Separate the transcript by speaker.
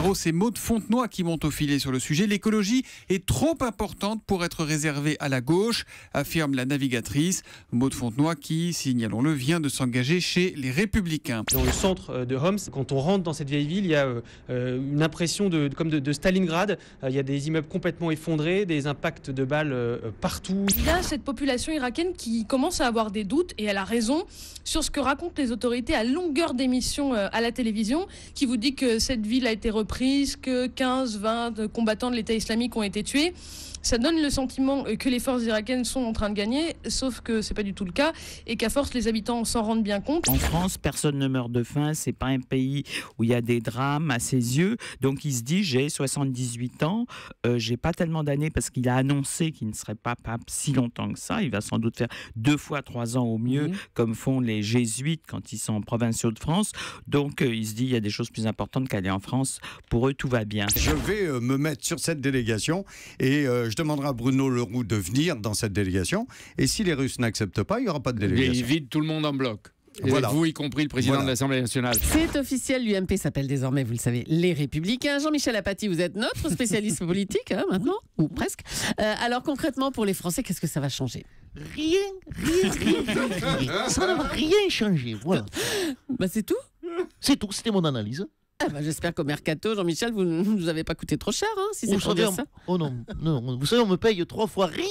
Speaker 1: Figaro, c'est Maud Fontenoy qui monte au filet sur le sujet. L'écologie est trop importante pour être réservée à la gauche, affirme la navigatrice. Maud Fontenoy qui, signalons-le, vient de s'engager chez les Républicains.
Speaker 2: Dans le centre de Homs, quand on rentre dans cette vieille ville, il y a une impression comme de Stalingrad. Il y a des immeubles complètement effondrés, des impacts de balles partout.
Speaker 3: Il y a cette population irakienne qui commence à avoir des doutes, et elle a raison, sur ce que racontent les autorités à longueur d'émissions à la télévision, qui vous dit que cette ville a été reprise, que 15-20 combattants de l'État islamique ont été tués. Ça donne le sentiment que les forces irakiennes sont en train de gagner, sauf que c'est pas du tout le cas et qu'à force les habitants s'en rendent bien compte.
Speaker 4: En France, personne ne meurt de faim, c'est pas un pays où il y a des drames à ses yeux. Donc il se dit, j'ai 78 ans, j'ai pas tellement d'années parce qu'il a annoncé qu'il ne serait pas pape si longtemps que ça. Il va sans doute faire 2 fois 3 ans au mieux, comme font les jésuites quand ils sont provinciaux de France. Donc il se dit, il y a des choses plus importantes qu'aller en France. Pour eux, tout va bien.
Speaker 5: Je vais me mettre sur cette délégation et je demanderai à Bruno Le Roux de venir dans cette délégation. Et si les Russes n'acceptent pas, il n'y aura pas de délégation.
Speaker 6: Il vide tout le monde en bloc. Et
Speaker 5: voilà.
Speaker 6: Vous, y compris le président de l'Assemblée nationale.
Speaker 7: C'est officiel, l'UMP s'appelle désormais, vous le savez, les Républicains. Jean-Michel Apathy, vous êtes notre spécialiste politique, maintenant, ou presque. Alors concrètement, pour les Français, qu'est-ce que ça va changer ?
Speaker 8: Rien. Ça ne va rien changer, voilà.
Speaker 7: C'est tout ?
Speaker 8: C'est tout, c'était mon analyse.
Speaker 7: J'espère qu'au mercato, Jean-Michel, vous ne nous avez pas coûté trop cher, si c'est pour dire ça.
Speaker 8: Oh non, vous savez, on me paye 3 fois rien.